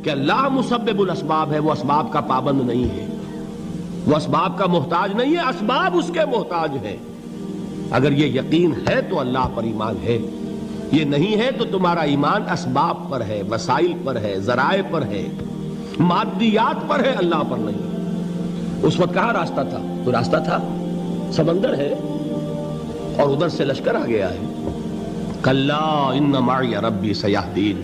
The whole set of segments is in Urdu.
کہ اللہ مسبب الاسباب ہے، وہ اسباب کا پابند نہیں ہے، وہ اسباب کا محتاج نہیں ہے، اسباب اس کے محتاج ہیں۔ اگر یہ یقین ہے تو اللہ پر ایمان ہے، یہ نہیں ہے تو تمہارا ایمان اسباب پر ہے، وسائل پر ہے، ذرائع پر ہے، مادیات پر ہے، اللہ پر نہیں۔ اس وقت کہاں راستہ تھا؟ تو راستہ تھا، سمندر ہے اور ادھر سے لشکر آ گیا ہے۔ کلا ان معی ربی سیہدین۔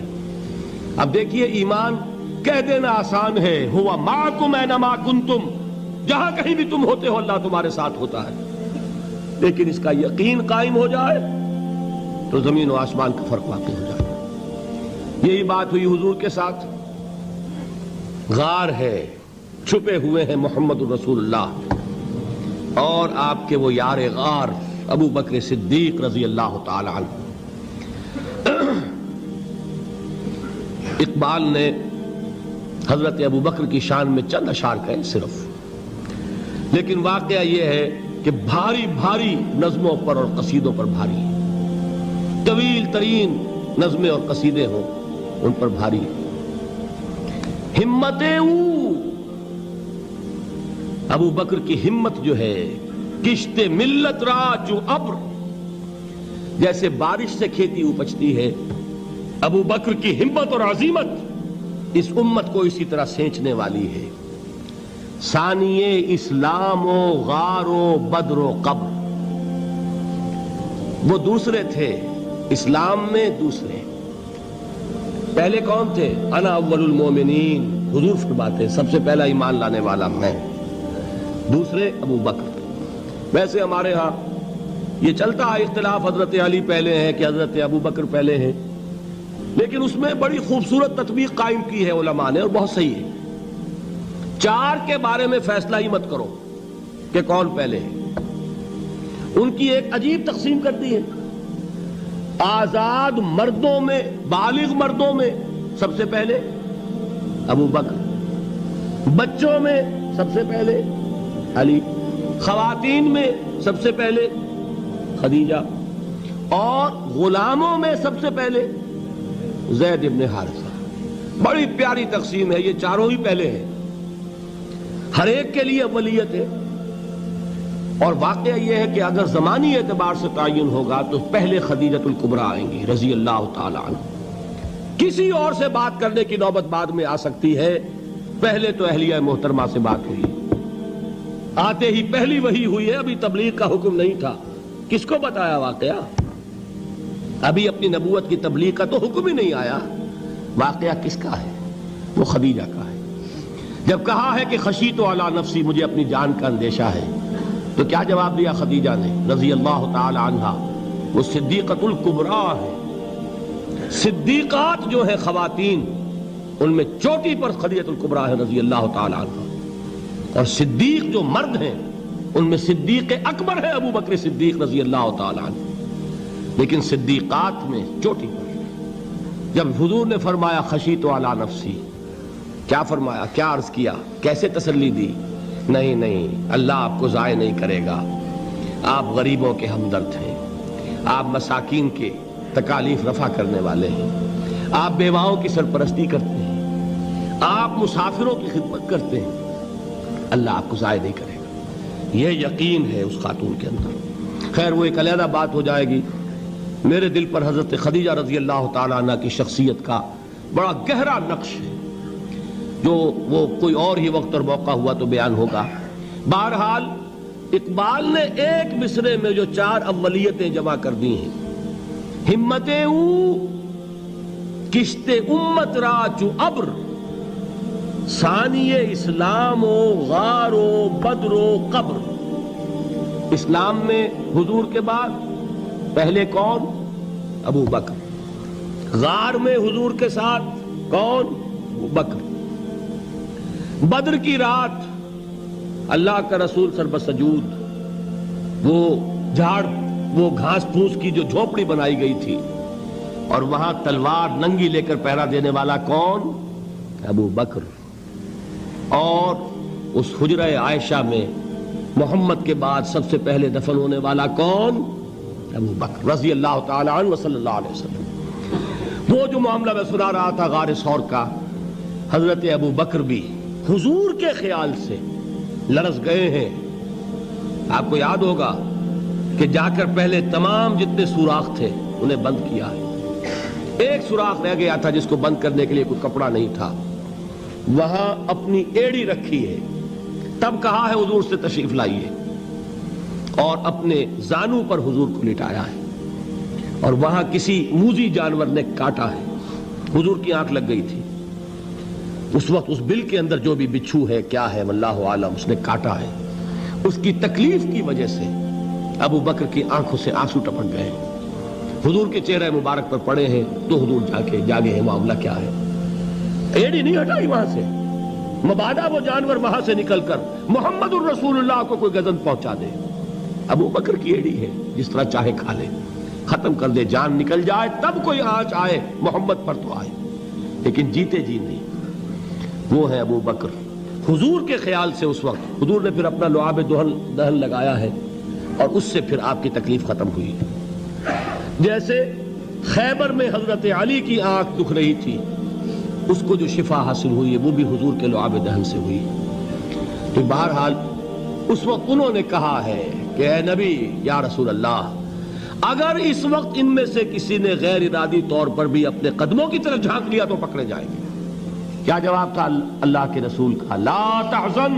اب دیکھیے ایمان کہہ دینا آسان ہے، ہوا معکم اینما کنتم، جہاں کہیں بھی تم ہوتے ہو اللہ تمہارے ساتھ ہوتا ہے، لیکن اس کا یقین قائم ہو جائے تو زمین و آسمان کا فرق واقع ہو جائے۔ یہی بات ہوئی حضور کے ساتھ۔ غار ہے، چھپے ہوئے ہیں محمد الرسول اللہ اور آپ کے وہ یار غار ابو بکر صدیق رضی اللہ تعالی عنہ۔ اقبال نے حضرت ابو بکر کی شان میں چند اشعار کہے صرف، لیکن واقعہ یہ ہے کہ بھاری بھاری نظموں پر اور قصیدوں پر بھاری ہے، طویل ترین نظمیں اور قصیدے ہوں ان پر بھاری ہے۔ ہمتیں ابو بکر کی ہمت جو ہے، کشت ملت را جو ابر، جیسے بارش سے کھیتی اپجتی ہے، ابو بکر کی ہمت اور عزیمت اس امت کو اسی طرح سینچنے والی ہے۔ ثانیے اسلام و غار و بدر و قبر، وہ دوسرے تھے اسلام میں، دوسرے پہلے کون تھے؟ انا اول المومنین، حضور فرماتے ہیں سب سے پہلا ایمان لانے والا میں، دوسرے ابو بکر۔ ویسے ہمارے ہاں یہ چلتا ہے اختلاف، حضرت علی پہلے ہیں کہ حضرت ابو بکر پہلے ہیں، لیکن اس میں بڑی خوبصورت تطبیق قائم کی ہے علماء نے اور بہت صحیح ہے۔ چار کے بارے میں فیصلہ ہی مت کرو کہ کون پہلے ہے، ان کی ایک عجیب تقسیم کر دی ہے۔ آزاد مردوں میں، بالغ مردوں میں سب سے پہلے ابو بکر، بچوں میں سب سے پہلے علی، خواتین میں سب سے پہلے خدیجہ، اور غلاموں میں سب سے پہلے زید ابن حارثہ۔ بڑی پیاری تقسیم ہے، یہ چاروں ہی پہلے ہیں، ہر ایک کے لیے اولیت ہے۔ اور واقعہ یہ ہے کہ اگر زمانی اعتبار سے تعین ہوگا تو پہلے خدیجۃ الکبریٰ آئیں گی رضی اللہ تعالی عنہ۔ کسی اور سے بات کرنے کی نوبت بعد میں آ سکتی ہے، پہلے تو اہلیہ محترمہ سے بات ہوئی، آتے ہی پہلی وحی ہوئی ہے، ابھی تبلیغ کا حکم نہیں تھا۔ کس کو بتایا واقعہ؟ ابھی اپنی نبوت کی تبلیغ کا تو حکم ہی نہیں آیا۔ واقعہ کس کا ہے؟ وہ خدیجہ کا ہے۔ جب کہا ہے کہ خشیت علی نفسی، مجھے اپنی جان کا اندیشہ ہے، تو کیا جواب دیا خدیجہ نے رضی اللہ تعالی عنہا؟ وہ صدیقۃ الکبریٰ ہے۔ صدیقات جو ہے خواتین، ان میں چوٹی پر خدیجۃ الکبریٰ ہے رضی اللہ تعالی عنہا، اور صدیق جو مرد ہیں ان میں صدیق اکبر ہے ابو بکر صدیق رضی اللہ تعالی عنہ، لیکن صدیقات میں چوٹی پر۔ جب حضور نے فرمایا خشیت علی نفسی، کیا فرمایا، کیا عرض کیا، کیسے تسلی دی؟ نہیں نہیں، اللہ آپ کو ضائع نہیں کرے گا، آپ غریبوں کے ہمدرد ہیں، آپ مساکین کے تکالیف رفع کرنے والے ہیں، آپ بیواؤں کی سرپرستی کرتے ہیں، آپ مسافروں کی خدمت کرتے ہیں، اللہ آپ کو ضائع نہیں کرے گا۔ یہ یقین ہے اس خاتون کے اندر۔ خیر وہ ایک علیحدہ بات ہو جائے گی۔ میرے دل پر حضرت خدیجہ رضی اللہ تعالیٰ عنہ کی شخصیت کا بڑا گہرا نقش ہے، جو وہ کوئی اور ہی وقت اور موقع ہوا تو بیان ہوگا۔ بہرحال اقبال نے ایک مصرے میں جو چار اولیتیں جمع کر دی ہیں، ہمتیں کشت امت را چو ابر، ثانی اسلام و غار و بدر و قبر۔ اسلام میں حضور کے بعد پہلے کون؟ ابو بکر۔ غار میں حضور کے ساتھ کون؟ ابو بکر۔ بدر کی رات اللہ کا رسول سربسجود، وہ جھاڑ، وہ گھاس پھوس کی جو جھوپڑی بنائی گئی تھی، اور وہاں تلوار ننگی لے کر پہرا دینے والا کون؟ ابو بکر۔ اور اس حجرہ عائشہ میں محمد کے بعد سب سے پہلے دفن ہونے والا کون؟ ابو بکر رضی اللہ تعالی عنہ وصلی اللہ علیہ وسلم۔ وہ جو معاملہ میں سنا رہا تھا غار ثور کا، حضرت ابو بکر بھی حضور کے خیال سے لرز گئے ہیں. آپ کو یاد ہوگا کہ جا کر پہلے تمام جتنے سوراخ تھے انہیں بند کیا ہے. ایک سوراخ رہ گیا تھا جس کو بند کرنے کے لیے کوئی کپڑا نہیں تھا. وہاں اپنی ایڑی رکھی ہے. تب کہا ہے حضور سے تشریف لائیے, اور اپنے زانو پر حضور کو لٹایا ہے. اور وہاں کسی موذی جانور نے کاٹا ہے. حضور کی آنکھ لگ گئی تھی. اس وقت اس بل کے اندر جو بھی بچھو ہے کیا ہے واللہ عالم, اس نے کاٹا ہے. اس کی تکلیف کی وجہ سے ابو بکر کی آنکھوں سے آنسو ٹپک گئے. حضور کے چہرے مبارک پر پڑے ہیں تو حضور جاگے ہیں, معاملہ کیا ہے. ایڑی نہیں ہٹائی وہاں سے, مبادا وہ جانور وہاں سے نکل کر محمد الرسول اللہ کو کوئی گزن پہنچا دے. ابو بکر کی ایڑی ہے, جس طرح چاہے کھا لے, ختم کر دے, جان نکل جائے تب کوئی آنچ آئے محمد پر تو آئے, لیکن جیتے جی نہیں. وہ ہے ابو بکر. حضور کے خیال سے اس وقت حضور نے پھر اپنا لعاب دہن لگایا ہے, اور اس سے پھر آپ کی تکلیف ختم ہوئی. جیسے خیبر میں حضرت علی کی آنکھ دکھ رہی تھی, اس کو جو شفا حاصل ہوئی ہے وہ بھی حضور کے لعاب دہن سے ہوئی. تو بہرحال اس وقت انہوں نے کہا ہے کہ اے نبی یا رسول اللہ, اگر اس وقت ان میں سے کسی نے غیر ارادی طور پر بھی اپنے قدموں کی طرف جھانک لیا تو پکڑے جائیں گے. کیا جواب تھا اللہ کے رسول کا؟ لا تحزن